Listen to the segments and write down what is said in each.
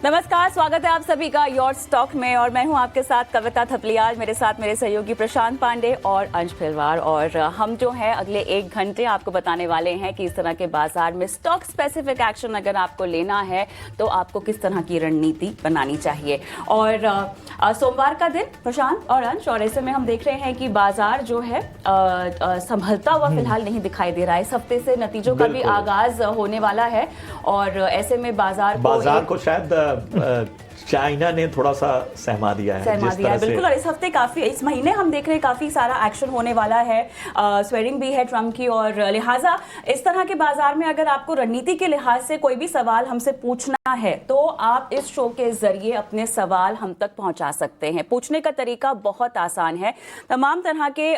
नमस्कार, स्वागत है आप सभी का योर स्टॉक में और मैं हूं आपके साथ कविता थपलियाल। मेरे साथ मेरे सहयोगी प्रशांत पांडे और अंश फिलवार। और हम जो है अगले 1 घंटे आपको बताने वाले हैं कि इस तरह के बाजार में स्टॉक स्पेसिफिक एक्शन अगर आपको लेना है तो आपको किस तरह की रणनीति बनानी चाहिए। और सोमवार का दिन प्रशांत और अंश, और ऐसे में हम देख रहे हैं कि बाजार जो है संभलता हुआ फिलहाल नहीं दिखाई दे रहा है। इस हफ्ते से नतीजों का भी आगाज होने वाला है और ऐसे में बाजार को शायद चाइना ने थोड़ा सा सहमा दिया है बिल्कुल। और इस महीने हम देख रहे हैं काफी सारा एक्शन होने वाला है। स्वेरिंग भी है ट्रम्प की, और लिहाजा इस तरह के बाजार में अगर आपको रणनीति के लिहाज से कोई भी सवाल हमसे पूछना है तो आप इस शो के जरिए अपने सवाल हम तक पहुंचा सकते हैं। पूछने का तरीका बहुत आसान है। तमाम तरह के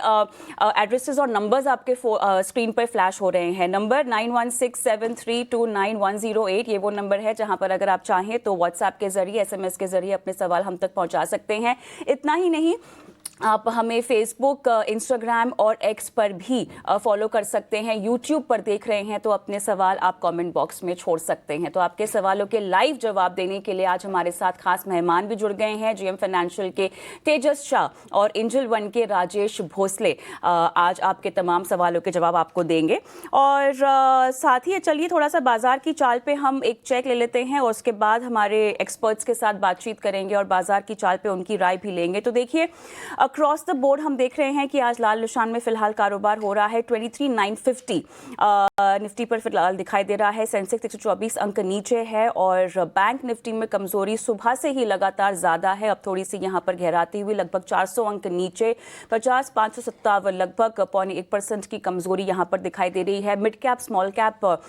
एड्रेसेस और नंबर्स आपके स्क्रीन पर फ्लैश हो रहे हैं। नंबर 9167329108, ये वो नंबर है जहां पर अगर आप चाहें तो व्हाट्सएप के जरिए, SMS के जरिए अपने सवाल हम तक पहुंचा सकते हैं। इतना ही नहीं, आप हमें फेसबुक, इंस्टाग्राम और एक्स पर भी फॉलो कर सकते हैं। यूट्यूब पर देख रहे हैं तो अपने सवाल आप कमेंट बॉक्स में छोड़ सकते हैं। तो आपके सवालों के लाइव जवाब देने के लिए आज हमारे साथ खास मेहमान भी जुड़ गए हैं। GM फाइनेंशियल के तेजस शाह और एंजल वन के राजेश भोसले आज आपके तमाम सवालों के जवाब आपको देंगे। और साथ ही चलिए थोड़ा सा बाजार की चाल पे हम एक चेक ले लेते हैं और उसके बाद हमारे एक्सपर्ट्स के साथ बातचीत करेंगे और बाजार की चाल पे उनकी राय भी लेंगे। तो देखिए, अक्रॉस द बोर्ड हम देख रहे हैं कि आज लाल निशान में फिलहाल कारोबार हो रहा है। 23,950 निफ्टी पर फिलहाल दिखाई दे रहा है। सेंसेक्स 124 अंक नीचे है और बैंक निफ्टी में कमजोरी सुबह से ही लगातार ज्यादा है। अब थोड़ी सी यहां पर गहराती हुई, लगभग 400 अंक नीचे, 50,557, लगभग 0.1% की कमजोरी यहां पर दिखाई दे रही है। मिड कैप स्मॉल कैप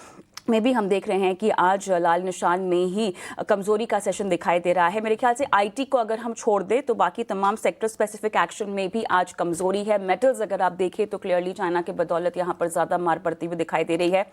में भी हम देख रहे हैं कि आज लाल निशान में ही कमजोरी का सेशन दिखाई दे रहा है। मेरे ख्याल से IT को अगर हम छोड़ दें तो बाकी तमाम सेक्टर स्पेसिफिक एक्शन में भी आज कमजोरी है। मेटल्स अगर आप देखें तो क्लियरली चाइना के बदौलत यहां पर ज्यादा मार पड़ती हुई दिखाई दे रही है।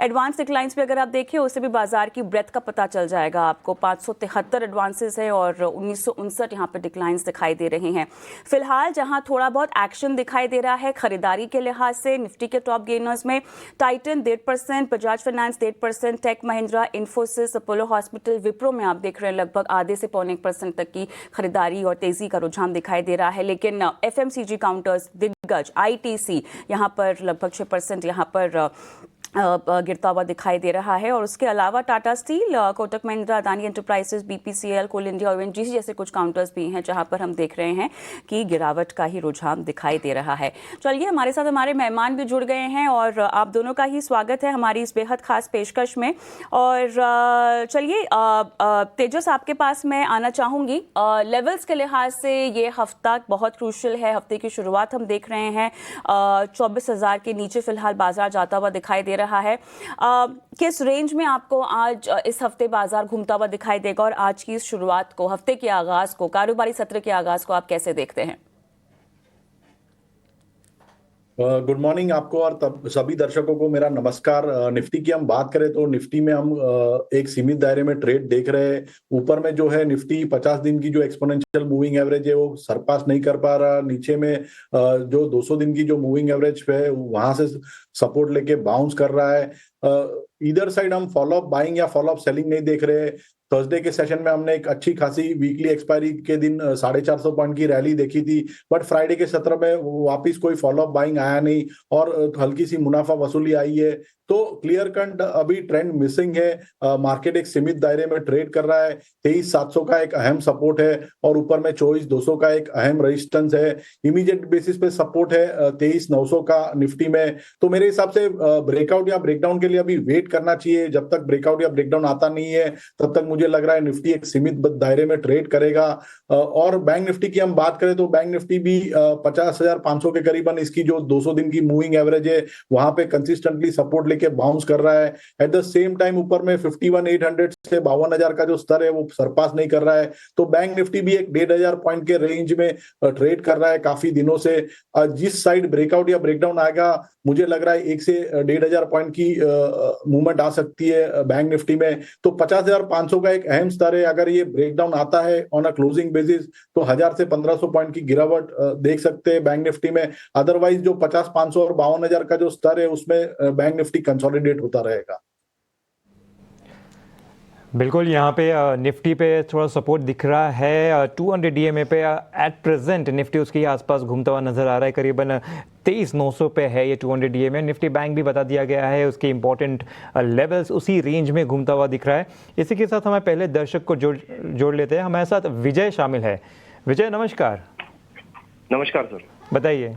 एडवांस डिक्लाइंस पे अगर आप देखें उससे भी बाजार की ब्रेथ का पता चल जाएगा आपको। 573 एडवांसेस है और 1959 यहाँ पर डिक्लाइंस दिखाई दे रहे हैं। फिलहाल जहां थोड़ा बहुत एक्शन दिखाई दे रहा है खरीदारी के लिहाज से, निफ्टी के टॉप गेनर्स में Titan 1.5%, Bajaj finance 8%, tech Mahindra, Infosys, Apollo hospital, Wipro में आप देख रहे हैं लगभग आधे से 0.1% तक की खरीदारी और तेजी का रुझान दिखाई दे रहा है। लेकिन FMCG काउंटर्स, दिग्गज, ITC यहाँ पर लगभग 6% यहाँ पर गिरता हुआ दिखाई दे रहा है। और उसके अलावा Tata steel, Kotak Mahindra, Adani enterprises, BPCL, कोल इंडिया और ONGC जैसे कुछ काउंटर्स भी हैं जहां पर हम देख रहे हैं कि गिरावट का ही रुझान दिखाई दे रहा है। चलिए, हमारे साथ हमारे मेहमान भी जुड़ गए हैं और आप दोनों का ही स्वागत है हमारी इस बेहद खास पेशकश में। और चलिए तेजस, आपके पास मैं आना चाहूँगी। लेवल्स के लिहाज से ये हफ्ता बहुत क्रूशल है। हफ्ते की शुरुआत हम देख रहे हैं 24,000 के नीचे फिलहाल बाजार जाता हुआ दिखाई दे रहा है। किस रेंज में आपको आज इस हफ्ते बाजार घूमता हुआ दिखाई देगा और आज की इस शुरुआत को, हफ्ते के आगाज को, कारोबारी सत्र के आगाज को आप कैसे देखते हैं? गुड मॉर्निंग आपको और सभी दर्शकों को मेरा नमस्कार। निफ्टी की हम बात करें तो निफ्टी में हम एक सीमित दायरे में ट्रेड देख रहे हैं। ऊपर में जो है निफ्टी 50 दिन की जो एक्सपोनेंशियल मूविंग एवरेज है वो सरपास नहीं कर पा रहा। नीचे में जो 200 दिन की जो मूविंग एवरेज है वहां से सपोर्ट लेके बाउंस कर रहा है। इधर साइड हम फॉलो अप बाइंग या फॉलो अप सेलिंग नहीं देख रहे। थर्सडे के सेशन में हमने एक अच्छी खासी वीकली एक्सपायरी के दिन 450 पॉइंट की रैली देखी थी, बट फ्राइडे के सत्र में वापस कोई फॉलो अप बाइंग आया नहीं और हल्की सी मुनाफा वसूली आई है। तो क्लियर कट अभी ट्रेंड मिसिंग है। मार्केट एक सीमित दायरे में ट्रेड कर रहा है। 23,700 का एक अहम सपोर्ट है और ऊपर में 24,200 का एक अहम रेजिस्टेंस है। इमीडिएट बेसिस पे सपोर्ट है 23,900 का निफ्टी में। तो मेरे हिसाब से ब्रेकआउट या ब्रेकडाउन के लिए अभी वेट करना चाहिए। जब तक ब्रेकआउट या ब्रेकडाउन आता नहीं है तब तक मुझे लग रहा है निफ्टी एक सीमित दायरे में ट्रेड करेगा। और बैंक निफ्टी की हम बात करें तो बैंक निफ्टी भी 50,500 के करीबन इसकी जो 200 दिन की मूविंग एवरेज है वहां पे कंसिस्टेंटली सपोर्ट के बाउंस कर रहा है। एट द सेम टाइम ऊपर में 51,800 से 52,000 का जो स्तर है वो सरपास नहीं कर रहा है। तो बैंक निफ्टी भी एक 1,500 पॉइंट के रेंज में ट्रेड कर रहा है काफी दिनों से। जिस साइड ब्रेकआउट या ब्रेकडाउन आएगा मुझे लग रहा है 1 से 1,500 पॉइंट की मूवमेंट आ सकती है बैंक निफ्टी में। तो 50,500 का एक अहम स्तर है। अगर ये ब्रेकडाउन आता है ऑन अ क्लोजिंग बेसिस तो 1,000 से 1,500 पॉइंट की गिरावट देख सकते हैं बैंक निफ्टी में। अदरवाइज जो 50,500 और 52,000 का जो स्तर है उसमें बैंक निफ्टी कंसोलिडेट होता रहेगा। बिल्कुल, यहाँ पे निफ्टी पे थोड़ा सपोर्ट दिख रहा है। 200 डीएमए पे एट प्रेजेंट निफ्टी उसके आसपास घूमता हुआ नजर आ रहा है। करीबन 23,900 पे है ये 200 डीएमए। निफ्टी बैंक भी बता दिया गया है, उसके इंपॉर्टेंट लेवल्स उसी रेंज में घूमता हुआ दिख रहा है। इसी के साथ हमें पहले दर्शक को जोड़ लेते हैं। हमारे साथ विजय शामिल है। विजय नमस्कार। नमस्कार सर। बताइए।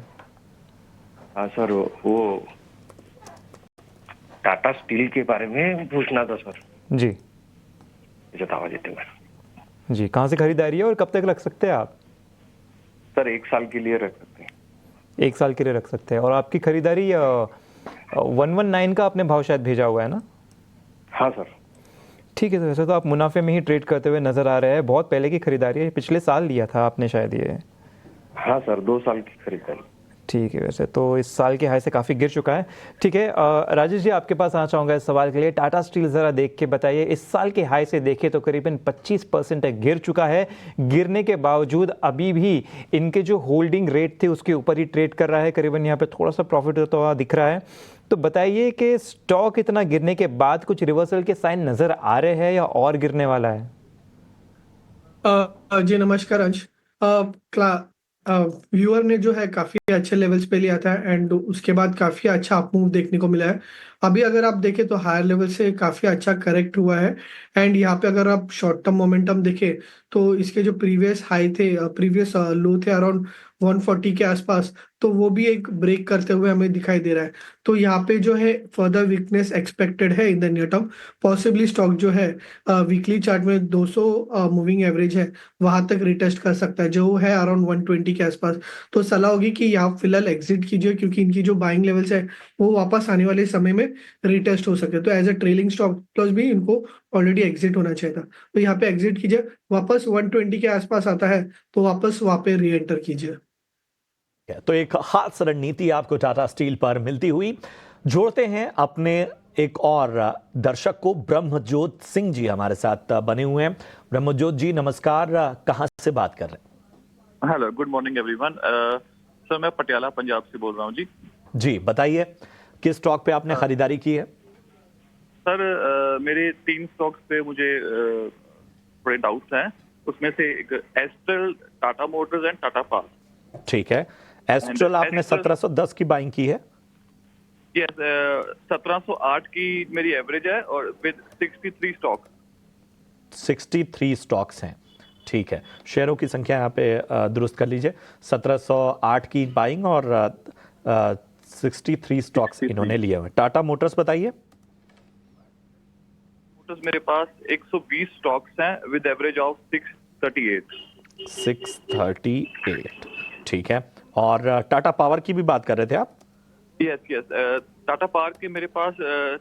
हाँ सर, वो टाटा स्टील के बारे में पूछना था सर। जी जतावा देते हैं जी, कहाँ से खरीदारी है और कब तक रख सकते हैं आप? सर, 1 साल के लिए रख सकते हैं। 1 साल के लिए रख सकते हैं। और आपकी खरीदारी 119 का आपने भाव शायद भेजा हुआ है ना? हाँ सर। ठीक है, तो वैसे तो आप मुनाफे में ही ट्रेड करते हुए नजर आ रहे हैं। बहुत पहले की खरीदारी है, पिछले साल लिया था आपने शायद ये। हाँ सर, 2 साल की खरीदारी। ठीक है, वैसे तो इस साल के हाई से काफ़ी गिर चुका है। ठीक है, राजेश जी आपके पास आना चाहूँगा इस सवाल के लिए। टाटा स्टील ज़रा देख के बताइए, इस साल के हाई से देखें तो करीबन 25% गिर चुका है। गिरने के बावजूद अभी भी इनके जो होल्डिंग रेट थे उसके ऊपर ही ट्रेड कर रहा है। करीबन यहाँ पे थोड़ा सा प्रॉफिट होता हुआ दिख रहा है। तो बताइए कि स्टॉक इतना गिरने के बाद कुछ रिवर्सल के साइन नज़र आ रहे हैं या और गिरने वाला है? जी नमस्कार अंश। व्यूअर ने जो है काफी अच्छे लेवल्स पे लिया था एंड उसके बाद काफी अच्छा अप मूव देखने को मिला है। अभी अगर आप देखें तो हायर लेवल से काफी अच्छा करेक्ट हुआ है एंड यहाँ पे अगर आप शॉर्ट टर्म मोमेंटम देखें तो इसके जो प्रीवियस हाई थे, प्रीवियस लो थे अराउंड 140 के आसपास, तो वो भी एक ब्रेक करते हुए हमें दिखाई दे रहा है। तो यहाँ पे जो है फर्दर वीकनेस एक्सपेक्टेड है in the near term. Possibly stock जो है वीकली चार्ट में 200 मूविंग एवरेज है वहां तक रिटेस्ट कर सकता है, जो है अराउंड 120 के आसपास। तो सलाह होगी कि आप फिलहाल एग्जिट कीजिए क्योंकि इनकी जो बाइंग लेवल्स है वो वापस आने वाले समय में रिटेस्ट हो सके। तो as a trailing stock plus भी इनको ऑलरेडी एग्जिट होना चाहिए था, तो यहाँ पे एग्जिट कीजिए। वापस 120 के आसपास आता है तो वापस वहां पे री एंटर कीजिए। तो एक खास रणनीति आपको टाटा स्टील पर मिलती हुई। जोड़ते हैं अपने एक और दर्शक को। ब्रह्मजोत सिंह जी हमारे साथ बने हुए हैं। ब्रह्मजोत जी नमस्कार, कहां से बात कर रहे हैं? Hello, good morning everyone. Sir मैं पटियाला पंजाब से बोल रहा हूँ जी। जी बताइए, किस स्टॉक पे आपने खरीदारी की है? सर मेरे 3 स्टॉक्स पे मुझे थोड़े डाउट्स हैं। उसमें से एक astral, Tata Motors and Tata power. ठीक है, एस्ट्रल आपने 1710 की बाइंग की है? यस, 1708 की मेरी एवरेज है और विद 63 स्टॉक। 63 स्टॉक्स हैं। ठीक है, शेयरों की संख्या यहाँ पे दुरुस्त कर लीजिए। 1708 की बाइंग और 63 स्टॉक्स इन्होंने लिए हुए। टाटा मोटर्स बताइए। मोटर्स मेरे पास 120 स्टॉक्स हैं विद एवरेज ऑफ 638। 638, ठीक है। और टाटा पावर की भी बात कर रहे थे आप? यस यस, टाटा पावर के मेरे पास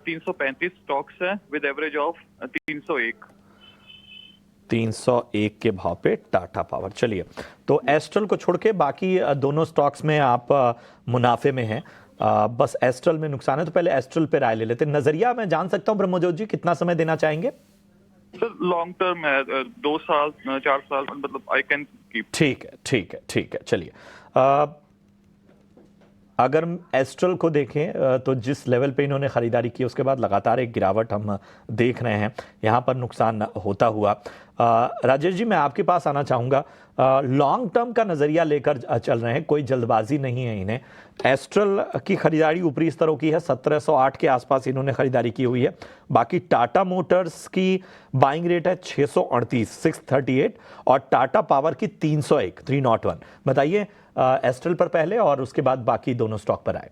335 स्टॉक्स हैं विद एवरेज ऑफ 301। 301 के भाव पे टाटा पावर। चलिए, तो एस्ट्रल को छोड़ के बाकी दोनों स्टॉक्स में आप मुनाफे में हैं। बस एस्ट्रल में नुकसान है, तो पहले एस्ट्रल पे राय ले लेते हैं। नजरिया मैं जान सकता हूं ब्रह्मजोत जी, कितना समय देना चाहेंगे? सर लॉन्ग टर्म है, 2 साल 4 साल, मतलब आई कैन कीप। ठीक है ठीक है ठीक है। चलिए, अगर एस्ट्रल को देखें तो जिस लेवल पे इन्होंने खरीदारी की उसके बाद लगातार एक गिरावट हम देख रहे हैं, यहाँ पर नुकसान होता हुआ। राजेश जी मैं आपके पास आना चाहूँगा। लॉन्ग टर्म का नज़रिया लेकर चल रहे हैं, कोई जल्दबाजी नहीं है इन्हें। एस्ट्रल की खरीदारी ऊपरी स्तरों की है, 1708 के आसपास इन्होंने खरीदारी की हुई है। बाकी टाटा मोटर्स की बाइंग रेट है 638, 638, और टाटा पावर की 301, 301। बताइए एस्ट्रल पर पहले और उसके बाद बाकी दोनों स्टॉक पर आए।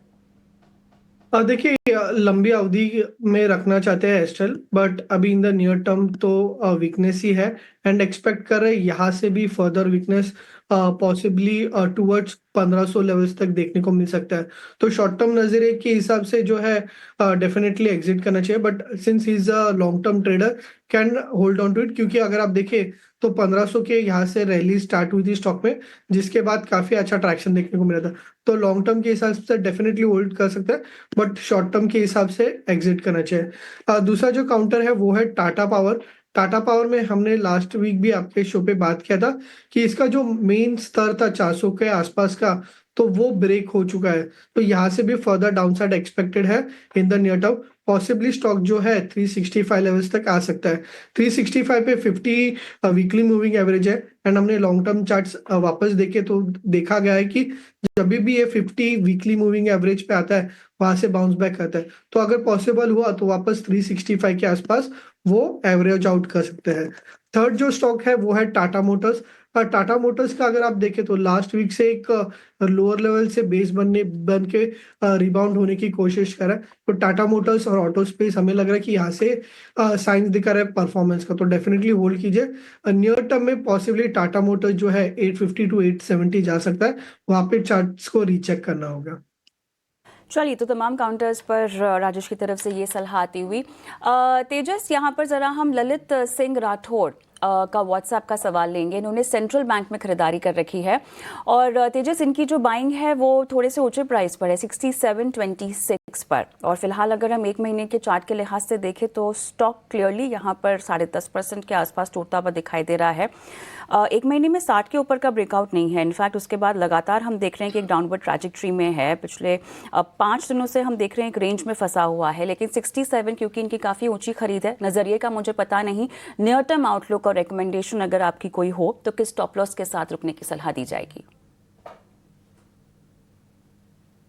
देखिए, लंबी अवधि में रखना चाहते हैं एस्ट्रल, बट अभी इन द नियर टर्म तो वीकनेस ही है एंड एक्सपेक्ट कर रहे हैं यहाँ से भी further weakness possibly towards 1500 levels तक देखने को मिल सकता है। तो शॉर्ट टर्म नजरिए के हिसाब से जो है डेफिनेटली एग्जिट करना चाहिए, but since he is a long term trader can hold on to it, क्योंकि अगर आप देखें तो 1500 के यहाँ से रैली स्टार्ट हुई थी स्टॉक में, जिसके बाद काफी अच्छा ट्रैक्शन देखने को मिला था। तो लॉन्ग टर्म के हिसाब से डेफिनेटली होल्ड कर सकते हैं, बट शॉर्ट टर्म के हिसाब से एग्जिट करना चाहिए। दूसरा जो काउंटर है वो है टाटा पावर। टाटा पावर में हमने लास्ट वीक भी आपके शो पे बात किया था कि इसका जो मेन स्तर था 400 के आसपास का, तो वो ब्रेक हो चुका है, तो यहाँ से भी फर्दर डाउनसाइड एक्सपेक्टेड है in the near term. Possibly stock जो है 365 लेवल्स तक आ सकता है। 365 पे 50 वीकली मूविंग एवरेज है, एंड हमने लॉन्ग टर्म चार्ट्स वापस देखे तो देखा गया है कि जब भी ये 50 वीकली मूविंग एवरेज पे आता है वहां से बाउंस बैक करता है। तो अगर पॉसिबल हुआ तो वापस 365 के आसपास वो एवरेज आउट कर सकते हैं। थर्ड जो स्टॉक है वो है टाटा मोटर्स। टाटा मोटर्स का अगर आप देखें तो लास्ट वीक से एक लोअर लेवल से बेस बन के रिबाउंड होने की कोशिश कर रहा है। तो टाटा मोटर्स और ऑटो स्पेस हमें लग रहा है कि यहाँ से साइंस दिखा रहा है परफॉर्मेंस का, तो डेफिनेटली होल्ड कीजिए। नियर टर्म में पॉसिबली टाटा मोटर्स जो है 850 टू 870 जा सकता है, वहां पे चार्ट्स को रीचेक करना होगा। चलिए, तो तमाम काउंटर्स पर राजेश की तरफ से ये सलाह आती हुई तेजस, यहाँ पर ज़रा हम ललित सिंह राठौड़ का व्हाट्सएप का सवाल लेंगे। इन्होंने सेंट्रल बैंक में खरीदारी कर रखी है और तेजस इनकी जो बाइंग है वो थोड़े से ऊंचे प्राइस पर है 67.26 पर, और फिलहाल अगर हम एक महीने के चार्ट के लिहाज से देखें तो स्टॉक क्लियरली यहाँ पर 10.5% के आसपास टूटता हुआ दिखाई दे रहा है। एक महीने में 60 के ऊपर का ब्रेकआउट नहीं है। इनफैक्ट उसके बाद लगातार हम देख रहे हैं कि एक डाउनवर्ड ट्रैजेक्टरी में है। पिछले 5 दिनों से हम देख रहे हैं एक रेंज में फंसा हुआ है, लेकिन 67 क्योंकि इनकी काफ़ी ऊंची खरीद है, नज़रिए का मुझे पता नहीं, नियर टर्म आउटलुक और रिकमेंडेशन अगर आपकी कोई हो तो किस स्टॉप लॉस के साथ रुकने की सलाह दी जाएगी?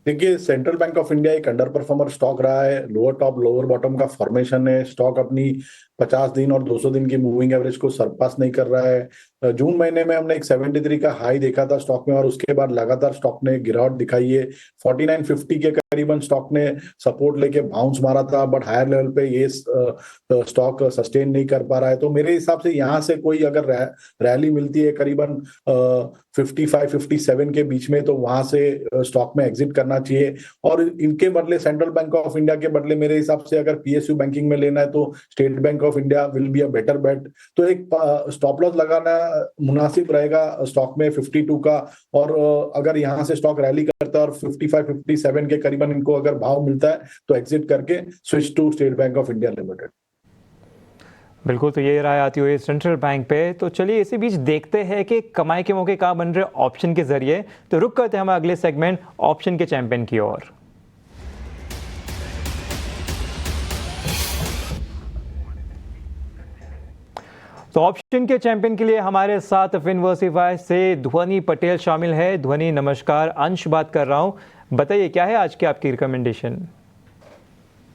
देखिए, सेंट्रल बैंक ऑफ इंडिया एक अंडर परफॉर्मर स्टॉक रहा है। लोअर टॉप लोअर बॉटम का फॉर्मेशन है। स्टॉक अपनी 50 दिन और 200 दिन की मूविंग एवरेज को सरपास नहीं कर रहा है। जून महीने में हमने एक 73 का हाई देखा था स्टॉक में, और उसके बाद लगातार स्टॉक ने गिरावट दिखाई है। 4950 के करीबन स्टॉक ने सपोर्ट लेके बाउंस मारा था, बट हायर लेवल पे ये स्टॉक सस्टेन नहीं कर पा रहा है। तो मेरे हिसाब से यहाँ से कोई अगर रैली मिलती है करीबन 55-57 के बीच में, तो वहां से स्टॉक में एग्जिट करना चाहिए। और इनके बदले सेंट्रल बैंक ऑफ इंडिया के बदले मेरे हिसाब से अगर पीएसयू बैंकिंग में लेना है तो State Bank of India will be a better bet. तो एक स्टॉप लॉस लगाना मुनासिब रहेगा स्टॉक में 52 का, और अगर यहाँ से स्टॉक रैली करता है और 55-57 के करीबन इनको अगर भाव मिलता है तो एग्जिट करके switch to State Bank of India limited. बिल्कुल, तो ये राय आती हुई सेंट्रल बैंक पे। तो चलिए इसी बीच देखते हैं कि कमाई के मौके कहाँ बन रहे ऑप्शन के जरिए। तो रुक करते हैं हम अगले सेगमेंट ऑप्शन के चैंपियन की ओर। तो ऑप्शन के चैंपियन के लिए हमारे साथ फिनवर्सिफाई से ध्वनि पटेल शामिल है। ध्वनि नमस्कार, अंश बात कर रहा हूँ, बताइए क्या है आज की आपकी रिकमेंडेशन?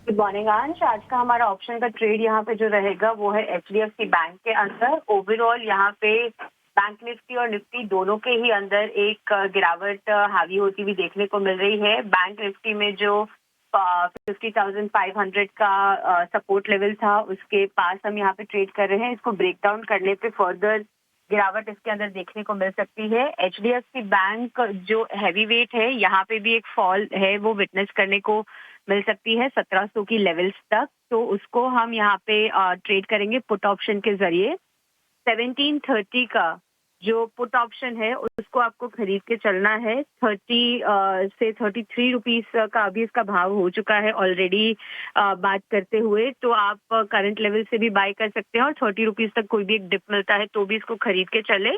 गुड मॉर्निंग अंश। आज का हमारा ऑप्शन का ट्रेड यहाँ पे जो रहेगा वो है HDFC बैंक के अंदर। ओवरऑल यहाँ पे बैंक निफ्टी और निफ्टी दोनों के ही अंदर एक गिरावट हावी होती हुई देखने को मिल रही है। बैंक निफ्टी में जो 50,500 का सपोर्ट लेवल था उसके पास हम यहाँ पे ट्रेड कर रहे हैं। इसको ब्रेक डाउन करने पे फर्दर गिरावट इसके अंदर देखने को मिल सकती है। HDFC बैंक जो हैवी वेट है यहाँ पे भी एक फॉल है वो विटनेस करने को मिल सकती है 1700 की लेवल्स तक। तो उसको हम यहाँ पे ट्रेड करेंगे पुट ऑप्शन के जरिए। 1730 का जो पुट ऑप्शन है उसको आपको खरीद के चलना है। 30 से 33 रुपीस का अभी इसका भाव हो चुका है ऑलरेडी बात करते हुए। तो आप करंट लेवल से भी बाय कर सकते हैं और 30 रुपीस तक कोई भी एक डिप मिलता है तो भी इसको खरीद के चले।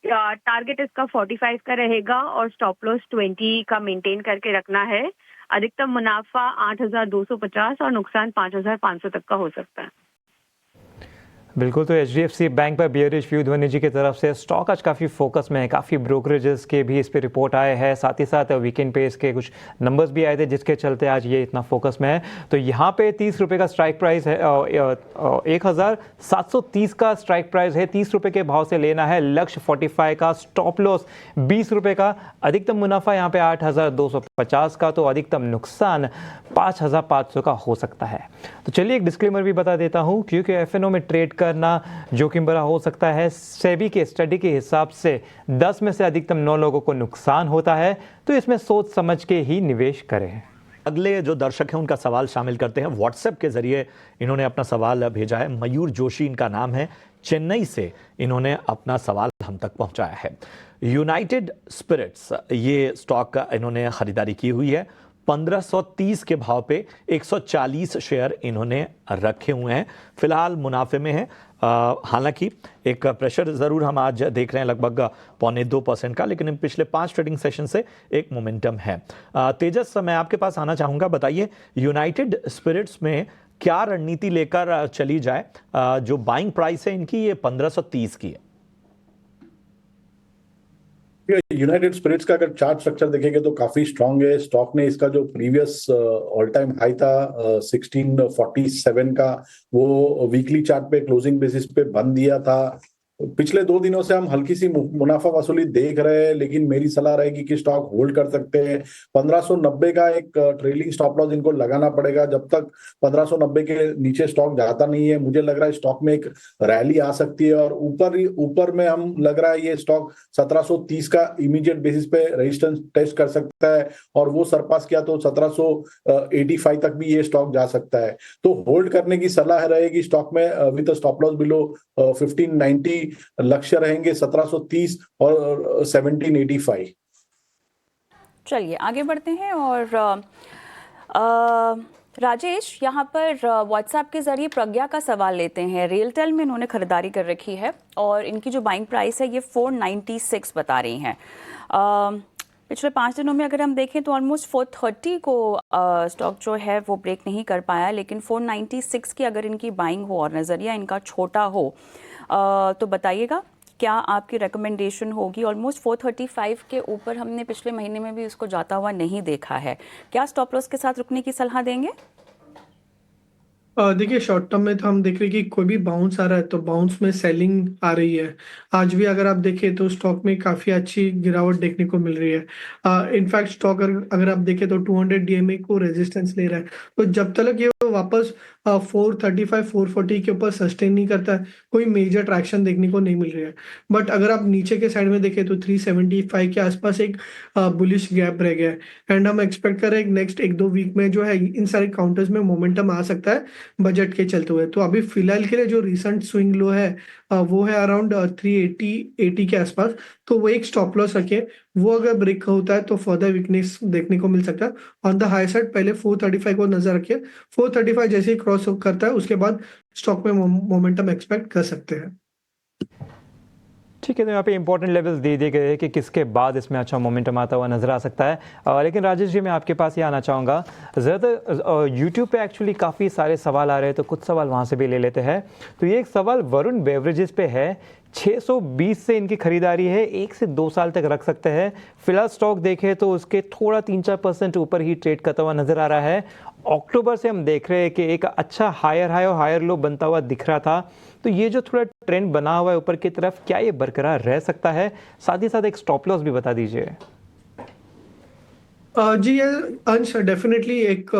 टारगेट इसका 45 का रहेगा और स्टॉप लॉस 20 का मेंटेन करके रखना है। अधिकतम मुनाफा 8,250 और नुकसान 5,500 तक का हो सकता है। बिल्कुल, तो HDFC बैंक पर बियरिश व्यू ध्वनि जी की तरफ से। स्टॉक आज काफ़ी फोकस में है, काफ़ी ब्रोकरेजेस के भी इस पे रिपोर्ट आए हैं, साथ ही साथ वीकेंड पे इसके कुछ नंबर्स भी आए थे जिसके चलते आज ये इतना फोकस में है। तो यहाँ पे 30 रुपये का स्ट्राइक प्राइस है, 1730 का स्ट्राइक प्राइस है, 30 रुपये के भाव से लेना है। लक्ष्य 45 का, स्टॉप लॉस 20 रुपये का, अधिकतम मुनाफा यहाँ पे 8,250 का, तो अधिकतम नुकसान 5,500 का हो सकता है। तो चलिए एक डिस्क्लेमर भी बता देता हूँ, क्योंकि FNO में ट्रेड करना जोखिम भरा हो सकता है। सेबी के स्टडी के हिसाब से 10 में से अधिकतम 9 लोगों को नुकसान होता है, तो इसमें सोच समझ के ही निवेश करें। अगले जो दर्शक हैं उनका सवाल शामिल करते हैं। व्हाट्सएप के जरिए इन्होंने अपना सवाल भेजा है। मयूर जोशी इनका नाम है, चेन्नई से इन्होंने अपना सवाल हम तक पहुंचाया है। यूनाइटेड स्पिरिट्स ये स्टॉक इन्होंने खरीदारी की हुई है। 1530 के भाव पे 140 शेयर इन्होंने रखे हुए हैं, फिलहाल मुनाफे में है। हालांकि एक प्रेशर ज़रूर हम आज देख रहे हैं लगभग 0.25% का, लेकिन इन पिछले 5 ट्रेडिंग सेशन से एक मोमेंटम है। तेजस, मैं आपके पास आना चाहूँगा, बताइए यूनाइटेड स्पिरिट्स में क्या रणनीति लेकर चली जाए? जो बाइंग प्राइस है इनकी ये 1530 की है। यूनाइटेड स्पिरिट्स का अगर चार्ट स्ट्रक्चर देखेंगे तो काफी स्ट्रांग है। स्टॉक ने इसका जो प्रीवियस ऑल टाइम हाई था 1647 का, वो वीकली चार्ट पे क्लोजिंग बेसिस पे बंद दिया था। पिछले 2 दिनों से हम हल्की सी मुनाफा वसूली देख रहे हैं, लेकिन मेरी सलाह रहेगी कि स्टॉक होल्ड कर सकते हैं। 1590 का एक ट्रेलिंग स्टॉप लॉस इनको लगाना पड़ेगा। जब तक 1590 के नीचे स्टॉक जाता नहीं है, मुझे लग रहा है स्टॉक में एक रैली आ सकती है, और ऊपर में हम लग रहा है ये स्टॉक 1730 का इमीडिएट बेसिस पे रेजिस्टेंस टेस्ट कर सकता है, और वो सरपास किया तो 1785 तक भी ये स्टॉक जा सकता है। तो होल्ड करने की सलाह रहेगी स्टॉक में विद स्टॉप लॉस बिलो 1590। लक्ष्य रहेंगे 1730 और 1785। चलिए आगे बढ़ते हैं और राजेश यहाँ पर व्हाट्सएप के जरिए प्रज्ञा का सवाल लेते हैं। रियलटेल में इन्होंने खरीदारी कर रखी है और इनकी जो बाइंग प्राइस है ये 496 बता रही हैं। पिछले 5 दिनों में अगर हम देखें तो ऑलमोस्ट 430 को स्टॉक जो है वो ब्रेक नहीं कर पाया, लेकिन 496 की अगर इनकी बाइंग हो और नज़रिया इनका छोटा हो तो बताइएगा क्या आपकी रिकमेंडेशन होगी। ऑलमोस्ट 435 के ऊपर हमने पिछले महीने में भी उसको जाता हुआ नहीं देखा है, क्या स्टॉप लॉस के साथ रुकने की सलाह देंगे? देखिए शॉर्ट टर्म में तो हम देख रहे हैं कि कोई भी बाउंस आ रहा है तो बाउंस में सेलिंग आ रही है। आज भी अगर आप देखें तो स्टॉक में काफ़ी अच्छी गिरावट देखने को मिल रही है। इनफैक्ट स्टॉक अगर आप देखें तो 200 डीएमए को रेजिस्टेंस ले रहा है, तो जब तक ये वापस 435 440 के ऊपर सस्टेन नहीं करता है, कोई मेजर ट्रैक्शन देखने को नहीं मिल रही है। बट अगर आप नीचे के साइड में देखें तो 375 के आसपास एक बुलिश गैप रह गया है, एंड हम एक्सपेक्ट कर रहे हैं नेक्स्ट 1-2 वीक में जो है इन सारे काउंटर्स में मोमेंटम आ सकता है बजट के चलते हुए। तो अभी फिलहाल के लिए जो रिसेंट स्विंग लो है वो है अराउंड 380 के आसपास, तो वो एक स्टॉप लॉस रखे। वो अगर ब्रेक होता है तो फर्दर वीकनेस देखने को मिल सकता है। ऑन द हाई साइड पहले 435 को नजर रखिए, 435 जैसे ही क्रॉस करता है उसके बाद स्टॉक में मोमेंटम एक्सपेक्ट कर सकते हैं। ठीक है, तो यहाँ पे इंपॉर्टेंट लेवल्स दे दिए गए हैं कि किसके बाद इसमें अच्छा मोमेंटम आता हुआ नजर आ सकता है। लेकिन राजेश जी मैं आपके पास ये आना चाहूँगा, ज़्यादातर यूट्यूब पे एक्चुअली काफ़ी सारे सवाल आ रहे हैं, तो कुछ सवाल वहाँ से भी ले लेते हैं। तो ये एक सवाल वरुण बेवरेजेस पे है, 620 से इनकी खरीदारी है, 1 से 2 साल तक रख सकते हैं। फिलहाल स्टॉक देखें तो उसके थोड़ा 3-4% ऊपर ही ट्रेड करता हुआ नजर आ रहा है। अक्टूबर से हम देख रहे हैं कि एक अच्छा हायर हाई और हायर लो बनता हुआ दिख रहा था, तो ये जो थोड़ा ट्रेंड बना हुआ है ऊपर की तरफ, क्या ये बरकरार रह सकता है? साथ ही साथ एक स्टॉप लॉस भी बता दीजिए। जी ये अंश डेफिनेटली एक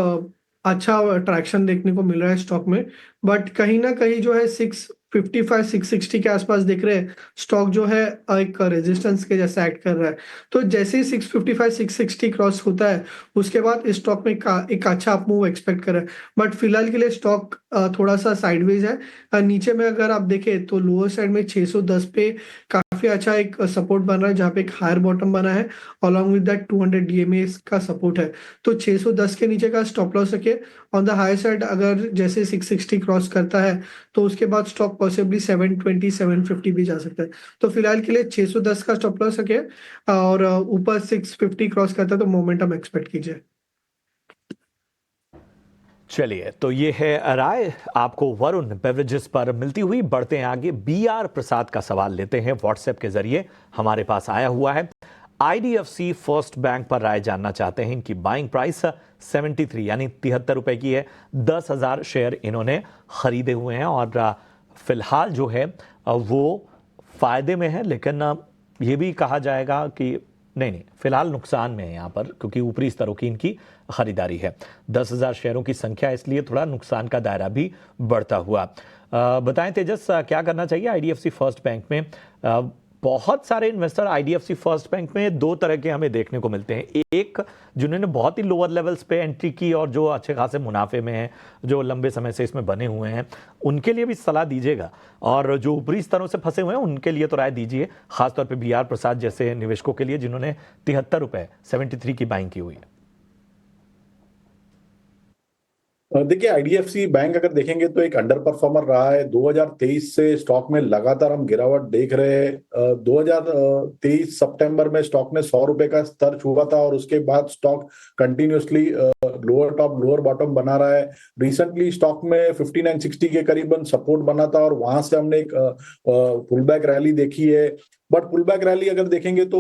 अच्छा ट्रैक्शन देखने को मिल रहा है स्टॉक में, बट कहीं ना कहीं जो है 655 660 के आसपास दिख रहे हैं स्टॉक जो है एक रेजिस्टेंस के जैसा एक्ट कर रहा है। तो जैसे ही 655 660 क्रॉस होता है उसके बाद इस स्टॉक में एक अच्छा अप मूव एक्सपेक्ट कर रहा है। बट फिलहाल के लिए स्टॉक थोड़ा सा साइडवेज है। नीचे में अगर आप देखें तो लोअर साइड में 610 पे काफी अच्छा एक सपोर्ट बन रहा है, जहाँ पे एक हायर बॉटम बना है, अलॉन्ग विद दैट 200 डीएमए का सपोर्ट है। तो 610 के नीचे का स्टॉप लॉस रखिए। ऑन द हाई साइड अगर जैसे 660 क्रॉस करता है तो उसके बाद स्टॉक पॉसिबली 720 750 भी जा सकता है। तो फिलहाल के लिए 610 का स्टॉप लॉस रखिए, और ऊपर 650 क्रॉस करता है तो मोमेंटम एक्सपेक्ट कीजिए। चलिए, तो ये है राय आपको वरुण बेवरेजेस पर मिलती हुई। बढ़ते हैं आगे, BR प्रसाद का सवाल लेते हैं, व्हाट्सएप के जरिए हमारे पास आया हुआ है। IDFC फर्स्ट बैंक पर राय जानना चाहते हैं। इनकी बाइंग प्राइस 73 यानी 73 रुपए की है। 10,000 शेयर इन्होंने खरीदे हुए हैं और फिलहाल जो है वो फायदे में है, लेकिन ये भी कहा जाएगा कि नहीं फिलहाल नुकसान में है यहाँ पर, क्योंकि ऊपरी स्तरों की इनकी खरीदारी है। 10,000 शेयरों की संख्या, इसलिए थोड़ा नुकसान का दायरा भी बढ़ता हुआ। बताएं तेजस, क्या करना चाहिए IDFC फर्स्ट बैंक में? बहुत सारे इन्वेस्टर IDFC फर्स्ट बैंक में 2 तरह के हमें देखने को मिलते हैं। एक जिन्होंने बहुत ही लोअर लेवल्स पे एंट्री की और जो अच्छे खासे मुनाफे में हैं, जो लंबे समय से इसमें बने हुए हैं, उनके लिए भी सलाह दीजिएगा, और जो ऊपरी स्तरों से फंसे हुए हैं उनके लिए तो राय दीजिए, खासतौर पे BR प्रसाद जैसे निवेशकों के लिए जिन्होंने 73 रुपए 73 की बाइंग की हुई है। देखिए आईडीएफसी बैंक अगर देखेंगे तो एक अंडर परफॉर्मर रहा है। 2023 से स्टॉक में लगातार हम गिरावट देख रहे हैं। 2023 सितंबर में स्टॉक ने 100 रुपए का स्तर छुआ था और उसके बाद stock continuously lower top lower bottom बना रहा है। रिसेंटली स्टॉक में 5960 के करीबन सपोर्ट बना था और वहां से हमने एक पुल बैक रैली देखी है। बट पुल बैक रैली अगर देखेंगे तो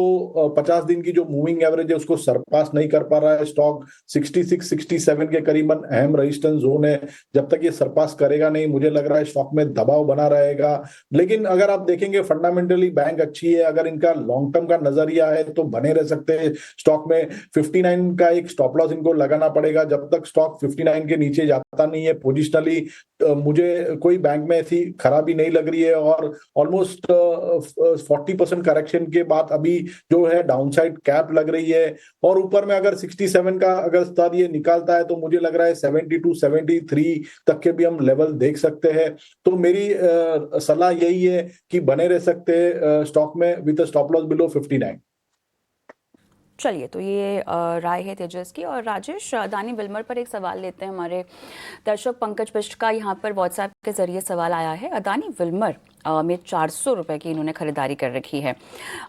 50 दिन की जो मूविंग एवरेज है उसको सरपास नहीं कर पा रहा है। स्टॉक 66 67 के करीबन अहम रेजिस्टेंस जोन है। जब तक ये सरपास करेगा नहीं, मुझे लग रहा है स्टॉक में दबाव बना रहेगा। लेकिन अगर आप देखेंगे फंडामेंटली बैंक अच्छी है, अगर इनका लॉन्ग टर्म का नजरिया है तो बने रह सकते हैं स्टॉक में। 59 का एक स्टॉप लॉस इनको लगाना पड़ेगा। जब तक स्टॉक 59 के नीचे जाता नहीं है पोजिशनली, मुझे कोई बैंक में ऐसी खराबी नहीं लग रही है। और ऑलमोस्ट 40% करेक्शन के बाद अभी जो है डाउनसाइड कैप लग रही है। और ऊपर में अगर 67 का अगर स्तर ये निकालता है तो मुझे लग रहा है 72 73 तक के भी हम लेवल देख सकते हैं। तो मेरी सलाह यही है कि बने रह सकते हैं स्टॉक में विद स्टॉप लॉस बिलो 59। चलिए, तो ये राय है तेजस की। और राजेश, अदानी विल्मर पर एक सवाल लेते हैं। हमारे दर्शक पंकज बिष्ट का यहाँ पर व्हाट्सएप के जरिए सवाल आया है। अदानी विल्मर में 400 रुपए की इन्होंने खरीदारी कर रखी है।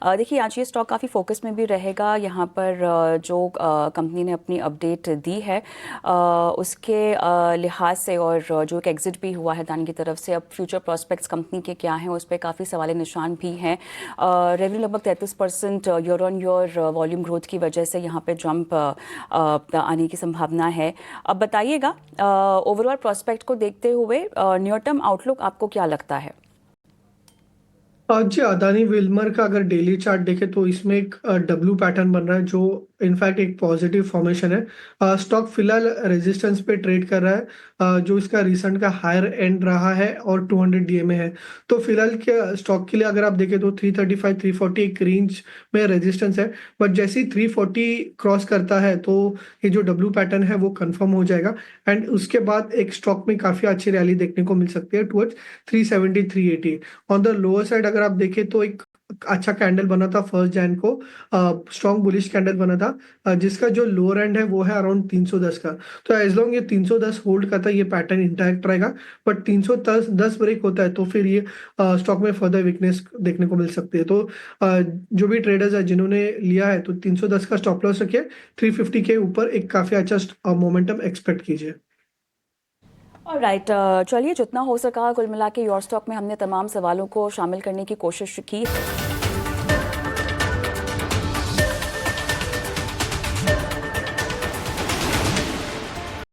देखिए, आज ये स्टॉक काफ़ी फोकस में भी रहेगा। यहाँ पर जो कंपनी ने अपनी अपडेट दी है उसके लिहाज से, और जो एक एग्जिट भी हुआ है अदानी की तरफ से, अब फ्यूचर प्रोस्पेक्ट्स कंपनी के क्या हैं उस पर काफ़ी सवाल निशान भी हैं। रेवेन्यू लगभग 33% year on year volume growth की वजह से यहाँ पे जंप आने की संभावना है। अब बताइएगा, ओवरऑल प्रोस्पेक्ट को देखते हुए नियर टर्म आउटलुक आपको क्या लगता है? जी, अदानी विल्मर का अगर डेली चार्ट देखे तो इसमें एक डब्ल्यू पैटर्न बन रहा है जो इनफैक्ट एक पॉजिटिव फॉर्मेशन है। स्टॉक फिलहाल रेजिस्टेंस पे ट्रेड कर रहा है जो इसका रिसेंट का हायर एंड रहा है और 200 डीएमए है। तो फिलहाल के स्टॉक के लिए अगर आप देखें तो 335 340 एक रेंज में रेजिस्टेंस है। बट जैसे ही 340 क्रॉस करता है तो ये जो डब्ल्यू पैटर्न है वो कंफर्म हो जाएगा एंड उसके बाद एक स्टॉक में काफी अच्छी रैली देखने को मिल सकती है towards 370 380। On the lower side अगर आप देखें तो एक अच्छा कैंडल बना था 1 जैन को, स्ट्रॉन्ग बुलिश कैंडल बना था जिसका जो लोअर एंड है वो है अराउंड 310 का। तो एज लॉन्ग ये 310 होल्ड करता है ये पैटर्न इंटैक्ट रहेगा। बट 310 ब्रेक होता है तो फिर ये स्टॉक में फर्दर वीकनेस देखने को मिल सकती है। तो जो भी ट्रेडर्स है जिन्होंने लिया है तो 310 का स्टॉप लॉस रखिए। 350 के ऊपर एक काफी अच्छा मोमेंटम एक्सपेक्ट कीजिए। राइट, चलिए, जितना हो सका कुल मिला के योर स्टॉक में हमने तमाम सवालों को शामिल करने की कोशिश की।